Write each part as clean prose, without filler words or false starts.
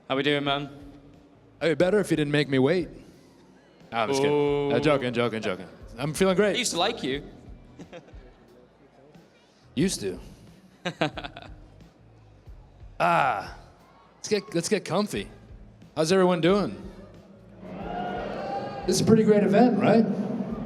How we doing, man? It'd be better if you didn't make me wait. I'm just kidding. Joking. I'm feeling great. I used to like you. Used to. Let's get comfy. How's everyone doing? This is a pretty great event, right?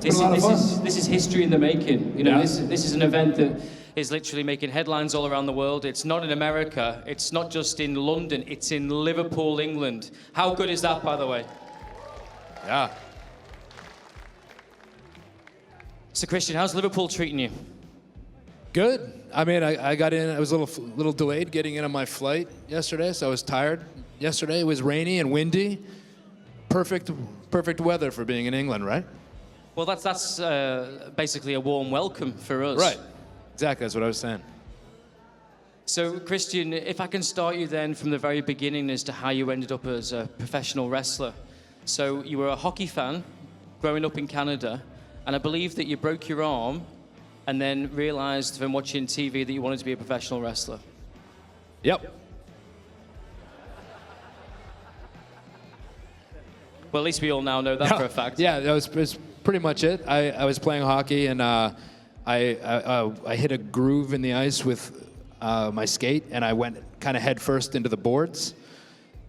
This is history in the making. You know, this is an event that is literally making headlines all around the world. It's not in America. It's not just in London. It's in Liverpool, England. How good is that, by the way? Yeah. So, Christian, how's Liverpool treating you? Good. I mean, I got in. I was a little delayed getting in on my flight yesterday, so I was tired. Yesterday it was rainy and windy. Perfect weather for being in England, right? Well, that's basically a warm welcome for us. Right. Exactly. That's what I was saying. So, Christian, if I can start you then from the very beginning as to how you ended up as a professional wrestler. So, you were a hockey fan growing up in Canada, and I believe that you broke your arm and then realized from watching TV that you wanted to be a professional wrestler. Yep. Well, at least we all now know that for a fact. Yeah, that was pretty much it. I was playing hockey, and I hit a groove in the ice with my skate, and I went kind of head first into the boards.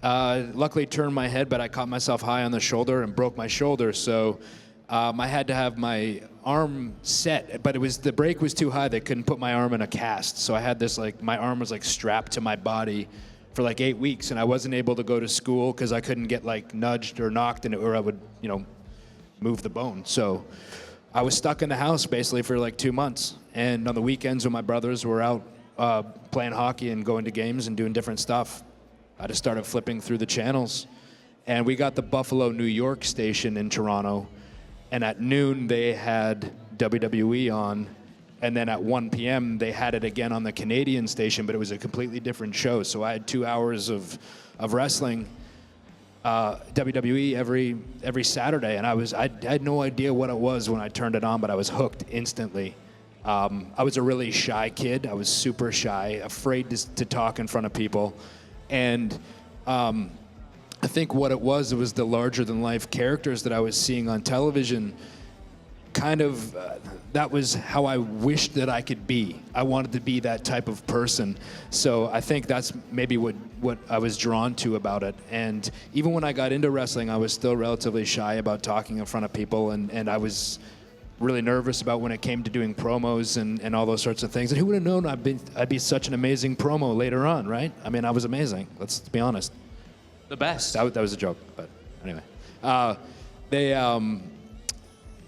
Luckily turned my head, but I caught myself high on the shoulder and broke my shoulder, so I had to have my arm set, but the break was too high. They couldn't put my arm in a cast, so I had this, my arm was strapped to my body for 8 weeks, and I wasn't able to go to school because I couldn't get nudged or knocked, or I would, move the bone. So I was stuck in the house basically for 2 months. And on the weekends when my brothers were out playing hockey and going to games and doing different stuff, I just started flipping through the channels. And we got the Buffalo, New York station in Toronto. And at noon they had WWE on. And then at 1 p.m. they had it again on the Canadian station, but it was a completely different show. So I had 2 hours of wrestling, WWE every Saturday, and I had no idea what it was when I turned it on, but I was hooked instantly. I was a really shy kid. I was super shy, afraid to talk in front of people, and I think what it was the larger-than-life characters that I was seeing on television. Kind of, that was how I wished that I could be. I wanted to be that type of person. So I think that's maybe what I was drawn to about it. And even when I got into wrestling, I was still relatively shy about talking in front of people, and I was really nervous about when it came to doing promos and all those sorts of things. And who would have known I'd be such an amazing promo later on, right? I mean, I was amazing. Let's be honest. The best. That was a joke, but anyway.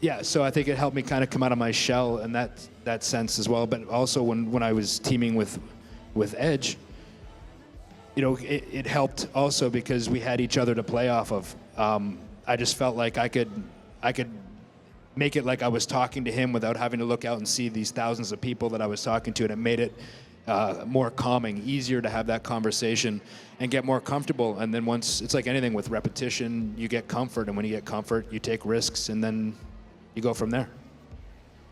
Yeah, so I think it helped me kind of come out of my shell in that sense as well. But also when I was teaming with Edge, it helped also because we had each other to play off of. I just felt like I could make it like I was talking to him without having to look out and see these thousands of people that I was talking to, and it made it more calming, easier to have that conversation and get more comfortable. And then once, it's like anything with repetition, you get comfort, and when you get comfort, you take risks, and then you go from there.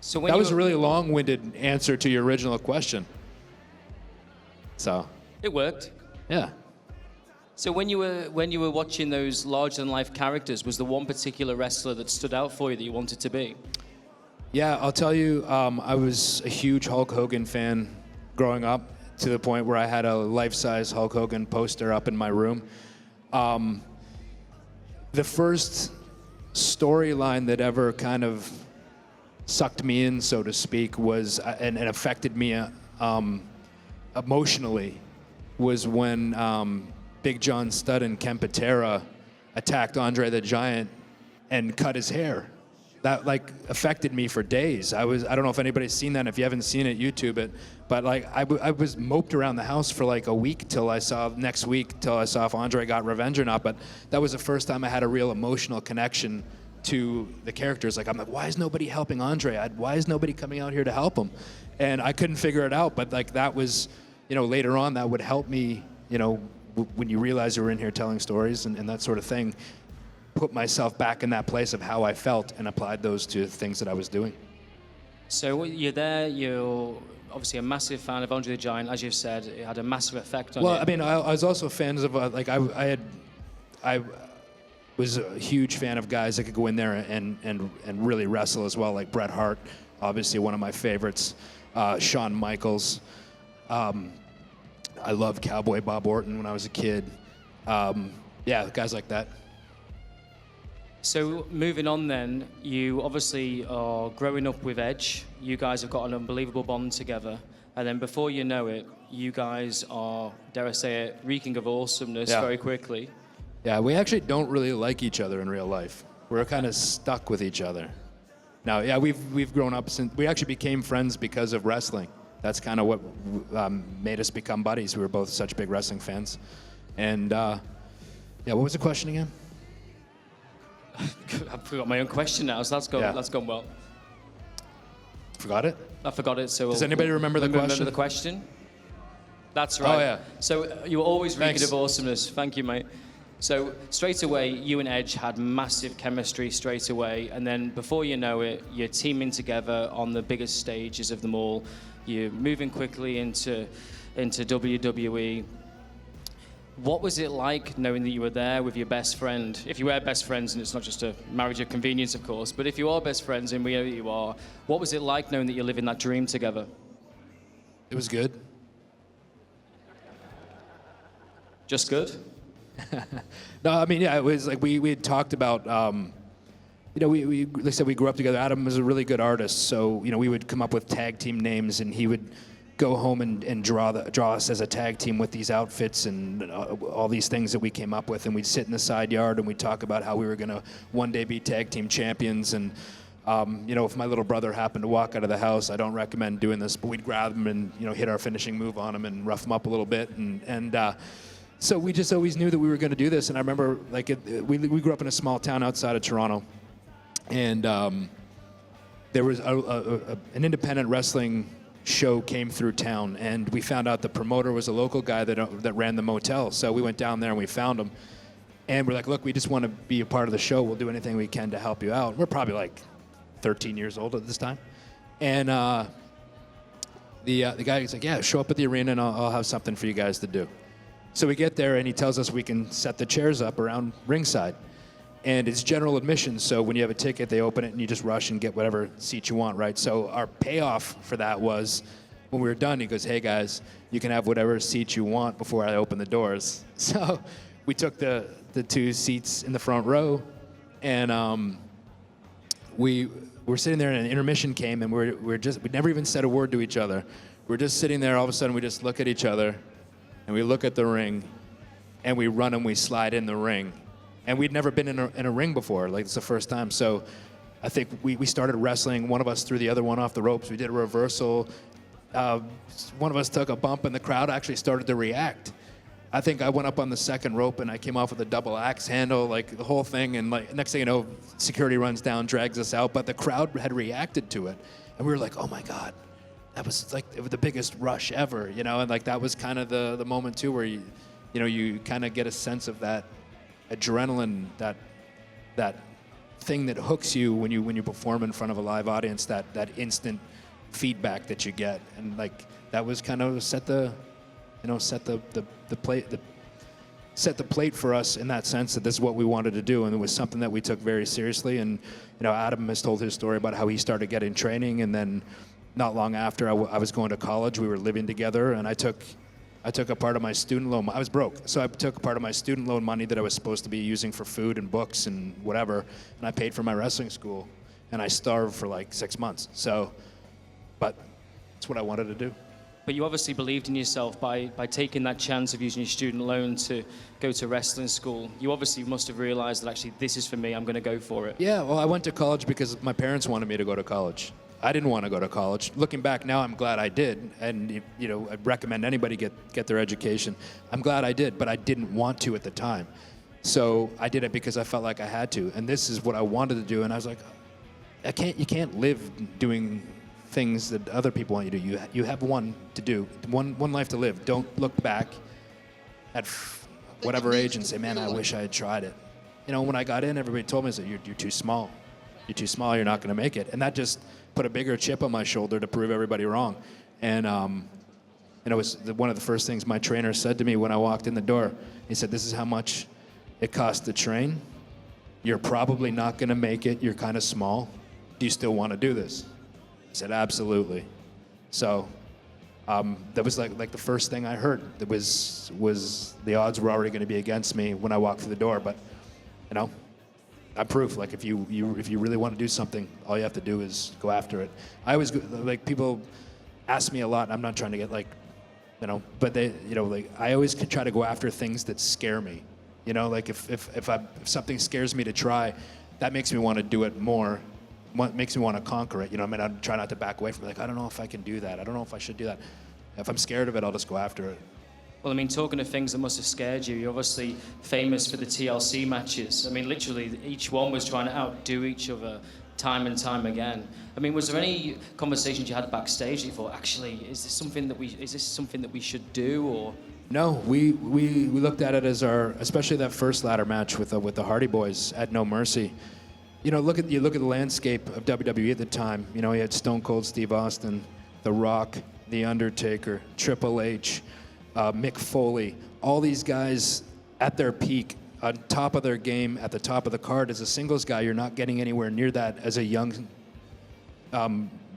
So when that was a really long-winded answer to your original question. So it worked. Yeah. So when you were watching those larger-than-life characters, was there one particular wrestler that stood out for you that you wanted to be? Yeah, I'll tell you, I was a huge Hulk Hogan fan growing up, to the point where I had a life-size Hulk Hogan poster up in my room. The first storyline that ever kind of sucked me in, so to speak, was and affected me emotionally, was when Big John Studd and Ken Patera attacked Andre the Giant and cut his hair. That affected me for days. I don't know if anybody's seen that. If you haven't seen it, YouTube it. But I was moped around the house for a week till I saw if Andre got revenge or not. But that was the first time I had a real emotional connection to the characters. I'm like, why is nobody helping Andre? Why is nobody coming out here to help him? And I couldn't figure it out. But that was, later on that would help me, when you realize you were in here telling stories and that sort of thing. Put myself back in that place of how I felt and applied those to things that I was doing. So you're there, you're obviously a massive fan of Andre the Giant, as you've said. It had a massive effect on you. Well, I mean, I was also fans of I was a huge fan of guys that could go in there and really wrestle as well, like Bret Hart, obviously one of my favorites. Shawn Michaels. I loved Cowboy Bob Orton when I was a kid. Yeah, guys like that. So moving on then, you obviously are growing up with Edge. You guys have got an unbelievable bond together. And then before you know it, you guys are, dare I say it, reeking of awesomeness very quickly. Yeah, we actually don't really like each other in real life. We're kind of stuck with each other. Now, yeah, we've grown up since, we actually became friends because of wrestling. That's kind of what made us become buddies. We were both such big wrestling fans. And yeah, what was the question again? I forgot my own question now, so that's gone well. Forgot it? I forgot it, so... Does anybody remember the question? Remember the question? That's right. Oh, yeah. So you were always reeking Thanks. of awesomeness. Thank you, mate. So straight away, you and Edge had massive chemistry straight away, and then before you know it, you're teaming together on the biggest stages of them all. You're moving quickly into WWE. What was it like knowing that you were there with your best friend? If you were best friends, and it's not just a marriage of convenience, of course, but if you are best friends, and we know that you are, what was it like knowing that you're living that dream together? It was good. Just good? No, I mean, yeah, it was like we had talked about, you know, we like I said, we grew up together. Adam was a really good artist, so, you know, we would come up with tag team names, and he would go home and draw us as a tag team with these outfits and all these things that we came up with, and we'd sit in the side yard and we'd talk about how we were going to one day be tag team champions. And you know, if my little brother happened to walk out of the house, I don't recommend doing this, but we'd grab him and, you know, hit our finishing move on him and rough him up a little bit. And so we just always knew that we were going to do this. And I remember, like, we grew up in a small town outside of Toronto, and there was an independent wrestling show came through town, and we found out the promoter was a local guy that ran the motel. So we went down there and we found him, and we're like, look, we just want to be a part of the show. We'll do anything we can to help you out. We're probably like 13 years old at this time, and the guy was like, yeah, show up at the arena and I'll have something for you guys to do. So we get there and he tells us we can set the chairs up around ringside. And it's general admission, so when you have a ticket, they open it and you just rush and get whatever seat you want, right? So our payoff for that was, when we were done, he goes, hey guys, you can have whatever seat you want before I open the doors. So we took the 2 seats in the front row, and we were sitting there and an intermission came, and we never even said a word to each other. We're just sitting there, all of a sudden we just look at each other, and we look at the ring, and we run and we slide in the ring. And we'd never been in a ring before. Like, it's the first time. So I think we started wrestling. One of us threw the other one off the ropes. We did a reversal. One of us took a bump, and the crowd actually started to react. I think I went up on the second rope, and I came off with a double axe handle, like the whole thing. And like, next thing you know, security runs down, drags us out. But the crowd had reacted to it. And we were like, oh, my God. That was like the biggest rush ever, you know? And like, that was kind of the moment, too, where you kind of get a sense of that adrenaline, that thing that hooks you when you perform in front of a live audience, that instant feedback that you get. And like, that was kind of set the plate for us in that sense, that this is what we wanted to do, and it was something that we took very seriously. And, you know, Adam has told his story about how he started getting training, and then not long after I was going to college, we were living together, and I took a part of my student loan. I was broke, so I took a part of my student loan money that I was supposed to be using for food and books and whatever, and I paid for my wrestling school, and I starved for like 6 months. So, but it's what I wanted to do. But you obviously believed in yourself by taking that chance of using your student loan to go to wrestling school. You obviously must have realized that actually this is for me, I'm going to go for it. Yeah, well, I went to college because my parents wanted me to go to college. I didn't want to go to college. Looking back now, I'm glad I did. And, you know, I'd recommend anybody get their education. I'm glad I did, but I didn't want to at the time. So I did it because I felt like I had to. And this is what I wanted to do. And I was like, you can't live doing things that other people want you to do. You have one to do, one life to live. Don't look back at whatever age and say, man, I wish I had tried it. You know, when I got in, everybody told me, you're too small. You're too small, you're not going to make it. And that just put a bigger chip on my shoulder to prove everybody wrong. And it was one of the first things my trainer said to me when I walked in the door. He said, "This is how much it costs to train. You're probably not going to make it. You're kind of small. Do you still want to do this?" I said, "Absolutely." So that was like the first thing I heard. That was the odds were already going to be against me when I walked through the door. But I'm proof. Like if you really want to do something, all you have to do is go after it. I always like people ask me a lot. I'm not trying to get but they I always try to go after things that scare me. Like if something scares me to try, that makes me want to do it more. Makes me want to conquer it. I try not to back away from it. Like, I don't know if I can do that. I don't know if I should do that. If I'm scared of it, I'll just go after it. Well, talking of things that must have scared you, you're obviously famous for the TLC matches. Literally, each one was trying to outdo each other time and time again. Was there any conversations you had backstage that you thought, actually, is this something that we should do, or? No, we looked at it as especially that first ladder match with the Hardy Boys at No Mercy. Look at the landscape of WWE at the time. You had Stone Cold Steve Austin, The Rock, The Undertaker, Triple H, Mick Foley, all these guys at their peak, on top of their game, at the top of the card. As a singles guy, you're not getting anywhere near that as a young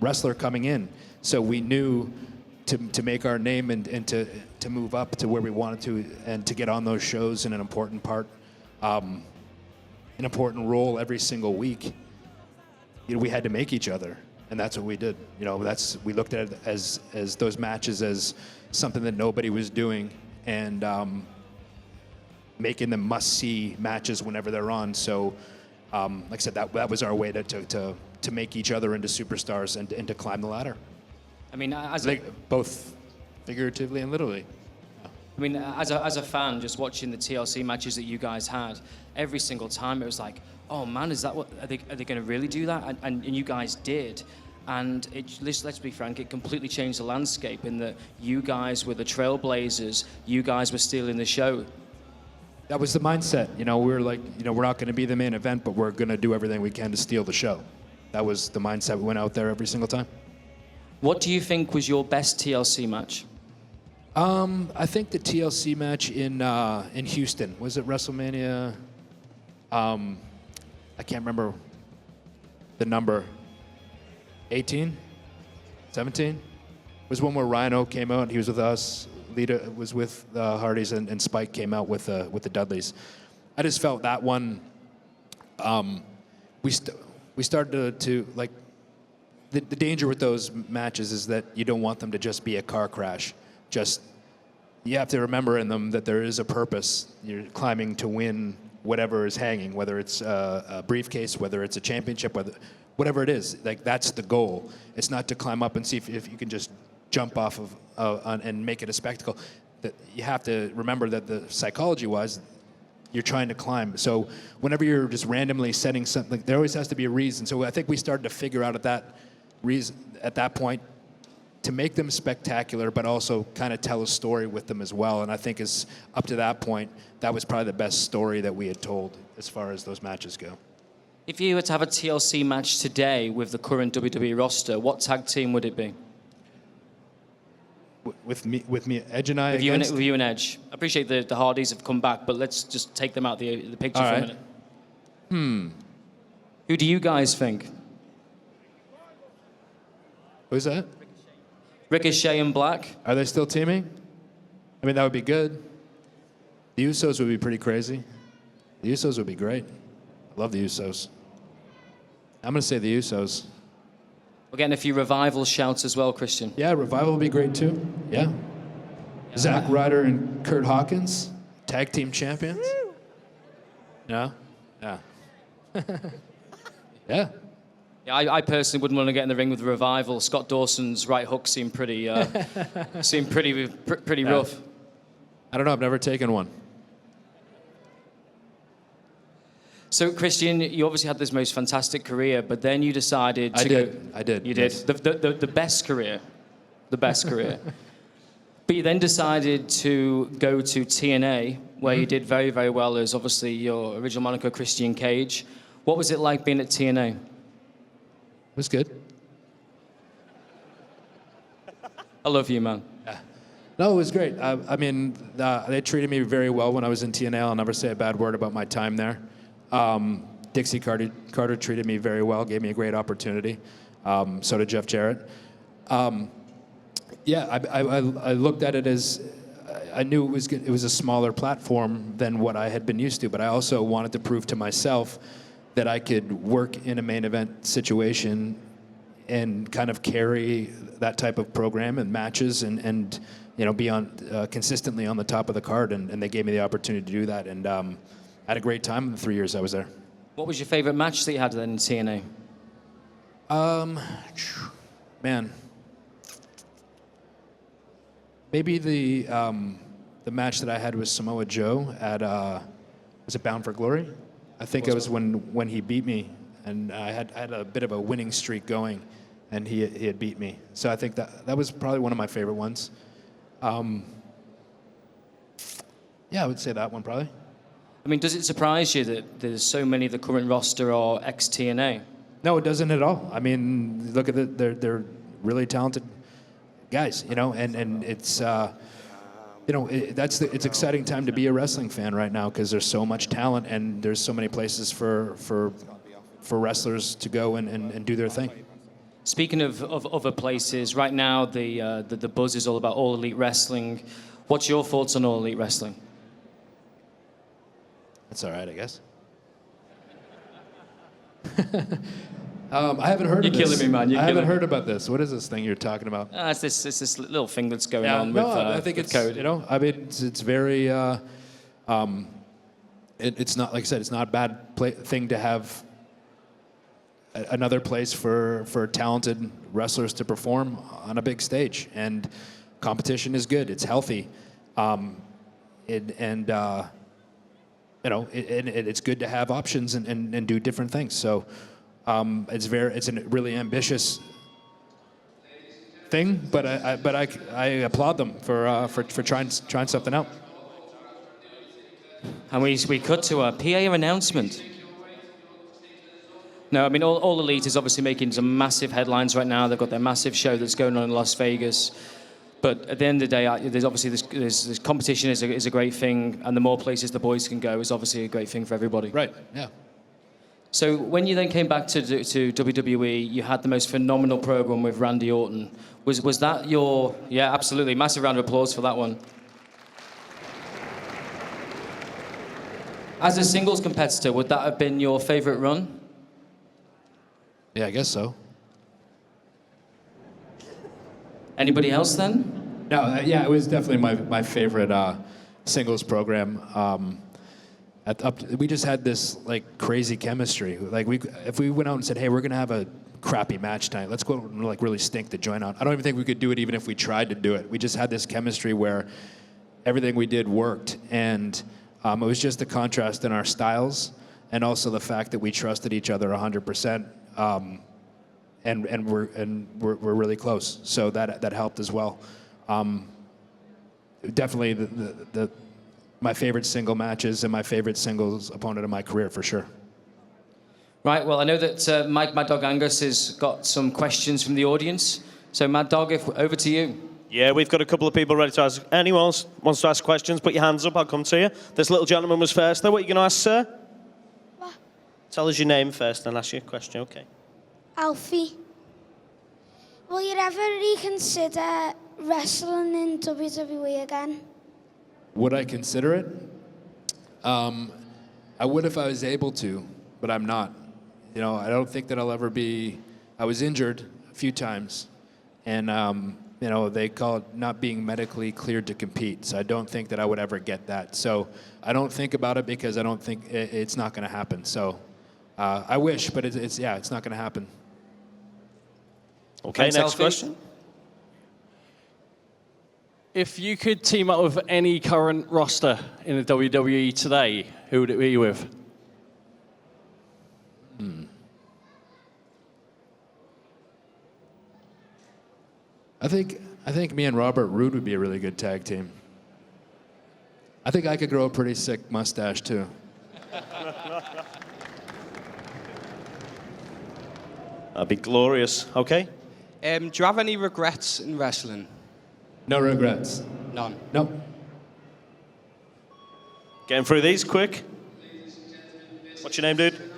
wrestler coming in. So we knew to make our name and to move up to where we wanted to, and to get on those shows in an important part, an important role every single week. We had to make each other, and that's what we did. We looked at it as those matches as something that nobody was doing, and making them must-see matches whenever they're on. So, like I said, that was our way to make each other into superstars and to climb the ladder. Both figuratively and literally. As a fan, just watching the TLC matches that you guys had, every single time it was like, oh man, is that what are they going to really do that? And you guys did, and let's be frank, it completely changed the landscape in that you guys were the trailblazers, you guys were stealing the show. That was the mindset. We were like, we're not going to be the main event, but we're going to do everything we can to steal the show. That was the mindset. We went out there every single time. What do you think was your best TLC match? I think the TLC match in Houston, was it WrestleMania? I can't remember the number. 18, 17. It was one where Rhino came out. He was with us. Lita was with the Hardys, and Spike came out with the Dudleys. I just felt that one. We started to like. The danger with those matches is that you don't want them to just be a car crash. You have to remember in them that there is a purpose. You're climbing to win whatever is hanging, whether it's a briefcase, whether it's a championship, whatever it is. Like, that's the goal. It's not to climb up and see if you can just jump off of and make it a spectacle. That you have to remember that the psychology-wise, you're trying to climb. So whenever you're just randomly setting something, there always has to be a reason. So I think we started to figure out at that point, to make them spectacular, but also kind of tell a story with them as well. And I think up to that point, that was probably the best story that we had told as far as those matches go. If you were to have a TLC match today with the current WWE roster, what tag team would it be? With me, Edge and I. With you and Edge. I appreciate the Hardys have come back, but let's just take them out the picture for a minute. Who do you guys think? Who's that? Ricochet and Black. Are they still teaming? That would be good. The Usos would be pretty crazy. The Usos would be great. I love the Usos. I'm going to say the Usos. We're getting a few Revival shouts as well, Christian. Yeah, Revival would be great too. Yeah. Zack Ryder and Kurt Hawkins, tag team champions. Woo. Yeah? Yeah. Yeah. Yeah, I personally wouldn't want to get in the ring with the Revival. Scott Dawson's right hook seemed pretty rough. I don't know. I've never taken one. So, Christian, you obviously had this most fantastic career, but then you decided to I did. You did. Yes. The best career. The best career. But you then decided to go to TNA, where you did very, very well as obviously your original moniker, Christian Cage. What was it like being at TNA? It was good. I love you, man. No, it was great. I mean, they treated me very well when I was in TNA. I'll never say a bad word about my time there. Dixie Carter treated me very well, gave me a great opportunity. So did Jeff Jarrett. Yeah, I looked at it as I knew it was a smaller platform than what I had been used to, but I also wanted to prove to myself that I could work in a main event situation and kind of carry that type of program and matches and be on consistently on the top of the card, and they gave me the opportunity to do that, and I had a great time in the 3 years I was there. What was your favorite match that you had then in TNA? Man, maybe the match that I had with Samoa Joe at was it Bound for Glory? I think it was when he beat me, and I had a bit of a winning streak going, and he had beat me. So I think that was probably one of my favorite ones. Yeah, I would say that one probably. I mean, does it surprise you that there's so many of the current roster are ex-TNA? No, it doesn't at all. I mean, look at they're really talented guys, and it's it's exciting time to be a wrestling fan right now because there's so much talent and there's so many places for wrestlers to go and do their thing. Speaking of other places, right now the buzz is all about All Elite Wrestling. What's your thoughts on All Elite Wrestling? That's all right, I guess. I haven't heard of this. You're killing me, man. I haven't heard about this. What is this thing you're talking about? It's this little thing that's going on with I think it's code. I mean, it's very. It's not, like I said, it's not a bad thing to have another place for talented wrestlers to perform on a big stage, and competition is good. It's healthy, it's good to have options and do different things. So. It's a really ambitious thing, but I applaud them for trying something out. And we cut to a PA announcement. No, I mean All Elite is obviously making some massive headlines right now. They've got their massive show that's going on in Las Vegas. But at the end of the day, there's obviously this competition is a great thing, and the more places the boys can go is obviously a great thing for everybody. Right. Yeah. So when you then came back to WWE, you had the most phenomenal program with Randy Orton. Was that your... Yeah, absolutely. Massive round of applause for that one. As a singles competitor, would that have been your favorite run? Yeah, I guess so. Anybody else then? No, yeah, it was definitely my favorite singles program. We just had this like crazy chemistry. Like if we went out and said, "Hey, we're gonna have a crappy match tonight. Let's go and like really stink the joint out." I don't even think we could do it even if we tried to do it. We just had this chemistry where everything we did worked, and it was just the contrast in our styles, and also the fact that we trusted each other 100%, and we're really close. So that helped as well. Definitely my favorite single matches and my favorite singles opponent of my career, for sure. Right, well, I know that Mad Dog Angus has got some questions from the audience. So, Mad Dog, over to you. Yeah, we've got a couple of people ready to ask. Anyone wants to ask questions, put your hands up, I'll come to you. This little gentleman was first, though. What are you going to ask, sir? What? Tell us your name first, and ask you a question, okay. Alfie. Will you ever reconsider wrestling in WWE again? Would I consider it? I would if I was able to, but I'm not. I don't think that I'll ever be... I was injured a few times, and, they call it not being medically cleared to compete, so I don't think that I would ever get that. So I don't think about it because I don't think it's not going to happen. So I wish, but it's not going to happen. Okay, Thanks, next Alfie. question. If you could team up with any current roster in the WWE today, who would it be with? I think me and Robert Roode would be a really good tag team. I think I could grow a pretty sick mustache too. That'd be glorious. Okay. Do you have any regrets in wrestling? No regrets. None. Nope. Getting through these quick. What's your name, dude?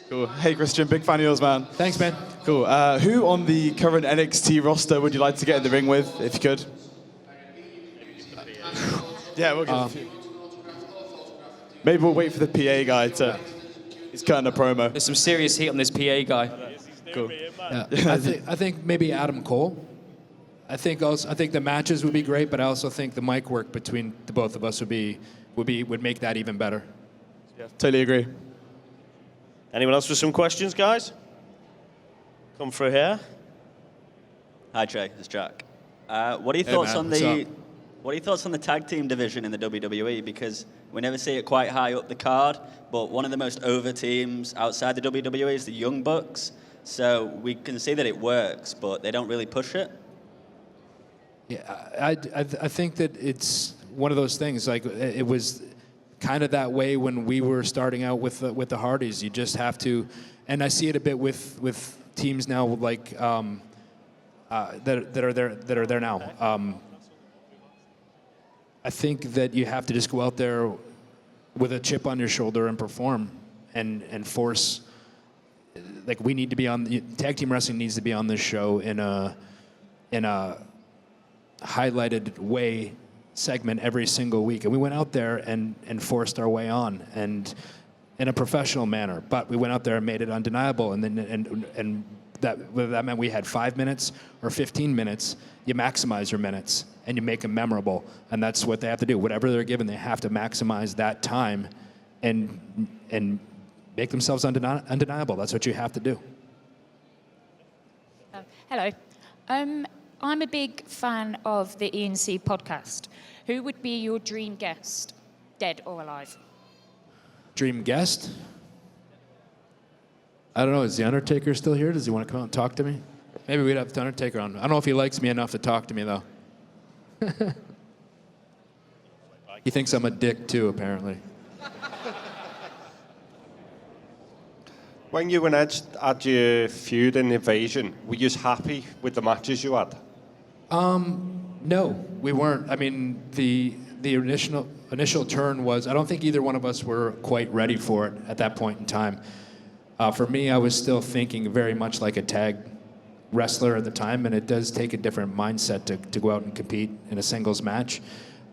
Cool. Hey, Christian, big fan of yours, man. Thanks, man. Cool. Who on the current NXT roster would you like to get in the ring with, if you could? Yeah, we'll get Maybe we'll wait for the PA guy to... He's cutting a promo. There's some serious heat on this PA guy. Cool. Yeah. I think maybe Adam Cole. I think the matches would be great, but I also think the mic work between the both of us would make that even better. Yeah, totally agree. Anyone else with some questions, guys? Come through here. Hi, Trey. It's Jack. What are your thoughts man, on what's the up? What are your thoughts on the tag team division in the WWE? Because we never see it quite high up the card, but one of the most over teams outside the WWE is the Young Bucks. So we can see that it works, but they don't really push it. Yeah, I think that it's one of those things. Like it was kind of that way when we were starting out with the Hardys. You just have to, and I see it a bit with teams now like that are there now. I think that you have to just go out there with a chip on your shoulder and perform and force. Like we need to be on tag team wrestling needs to be on this show in a highlighted way segment every single week, and we went out there and forced our way on and in a professional manner. But we went out there and made it undeniable, and then and that meant we had 5 minutes or 15 minutes. You maximize your minutes and you make them memorable, and that's what they have to do. Whatever they're given, they have to maximize that time and make themselves undeniable. That's what you have to do. Hello. I'm a big fan of the E&C podcast. Who would be your dream guest, dead or alive? Dream guest? I don't know. Is The Undertaker still here? Does he want to come out and talk to me? Maybe we'd have The Undertaker on. I don't know if he likes me enough to talk to me, though. He thinks I'm a dick, too, apparently. When you and Edge had your feud in Invasion, were you happy with the matches you had? No, we weren't. I mean, the initial turn was, I don't think either one of us were quite ready for it at that point in time. For me, I was still thinking very much like a tag wrestler at the time, and it does take a different mindset to go out and compete in a singles match.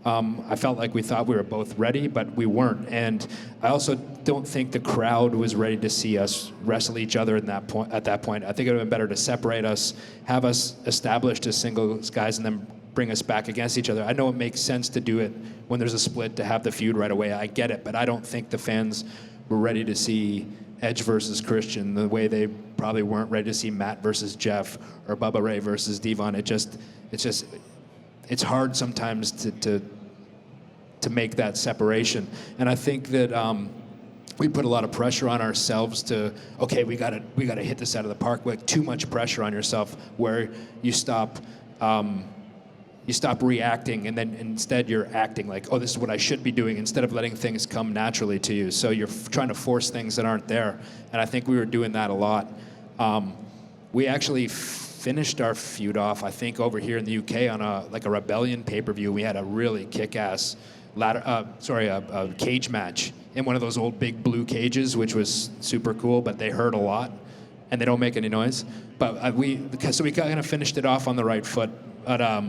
I felt like we thought we were both ready, but we weren't. And I also don't think the crowd was ready to see us wrestle each other at that point. I think it would have been better to separate us, have us established as singles guys, and then bring us back against each other. I know it makes sense to do it when there's a split, to have the feud right away. I get it, but I don't think the fans were ready to see Edge versus Christian the way they probably weren't ready to see Matt versus Jeff or Bubba Ray versus Devon. It's hard sometimes to make that separation. And I think that we put a lot of pressure on ourselves to, okay, we gotta hit this out of the park. Like too much pressure on yourself, where you stop reacting, and then instead you're acting like, oh, this is what I should be doing, instead of letting things come naturally to you. So you're trying to force things that aren't there. And I think we were doing that a lot. We actually finished our feud off, I think, over here in the UK on a Rebellion pay-per-view. We had a really kick-ass a cage match in one of those old big blue cages, which was super cool, but they hurt a lot and they don't make any noise. But we kind of finished it off on the right foot, but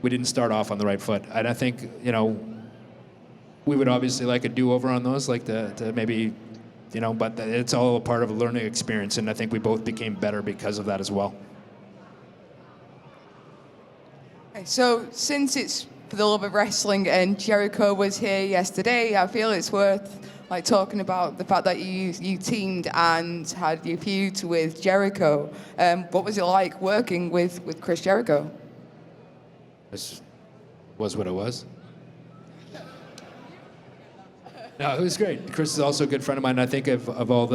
we didn't start off on the right foot. And I think, we would obviously like a do-over on those, like to maybe, but it's all a part of a learning experience, and I think we both became better because of that as well. Okay, so since it's for the love of wrestling and Jericho was here yesterday, I feel it's worth talking about the fact that you teamed and had your feud with Jericho. What was it like working with Chris Jericho? This was what it was. No, it was great. Chris is also a good friend of mine. I think of all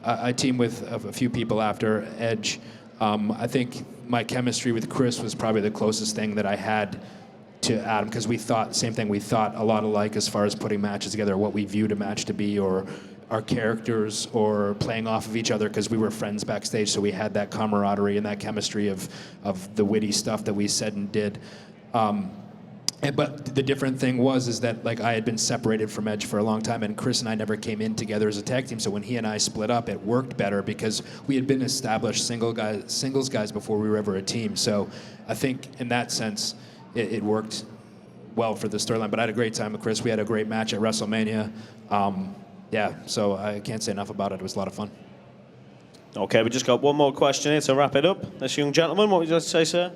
I teamed with a few people after Edge. I think my chemistry with Chris was probably the closest thing that I had to Adam, because we thought the same thing. We thought a lot alike as far as putting matches together, what we viewed a match to be, or our characters or playing off of each other because we were friends backstage, so we had that camaraderie and that chemistry of the witty stuff that we said and did. But the different thing is that like I had been separated from Edge for a long time, and Chris and I never came in together as a tag team. So when he and I split up, it worked better because we had been established singles guys before we were ever a team. So I think in that sense, it worked well for the storyline. But I had a great time with Chris. We had a great match at WrestleMania. Yeah, so I can't say enough about it. It was a lot of fun. Okay, we just got one more question here to wrap it up. This young gentleman, what would you like to say, sir?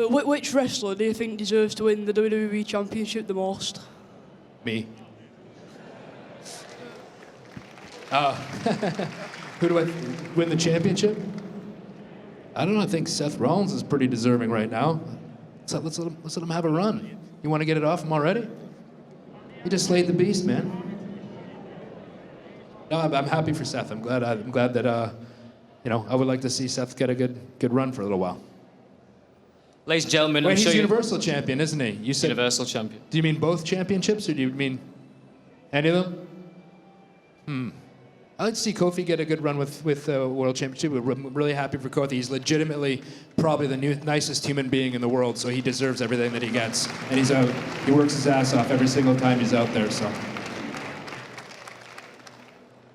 Which wrestler do you think deserves to win the WWE Championship the most? Me. Who do I win the championship? I don't know. I think Seth Rollins is pretty deserving right now. So let's let him have a run. You want to get it off him already? He just slayed the beast, man. No, I'm happy for Seth. I'm glad that I would like to see Seth get a good run for a little while. Ladies and gentlemen, Wait, he's Universal Champion, isn't he? You said Universal Champion. Do you mean both championships, or do you mean any of them? I'd like to see Kofi get a good run with World Championship. We're really happy for Kofi. He's legitimately probably the nicest human being in the world, so he deserves everything that he gets. And he works his ass off every single time he's out there. So.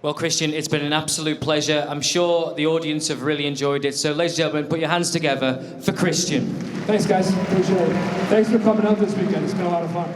Well, Christian, it's been an absolute pleasure. I'm sure the audience have really enjoyed it. So, ladies and gentlemen, put your hands together for Christian. Thanks, guys. Appreciate it. Thanks for coming out this weekend. It's been a lot of fun.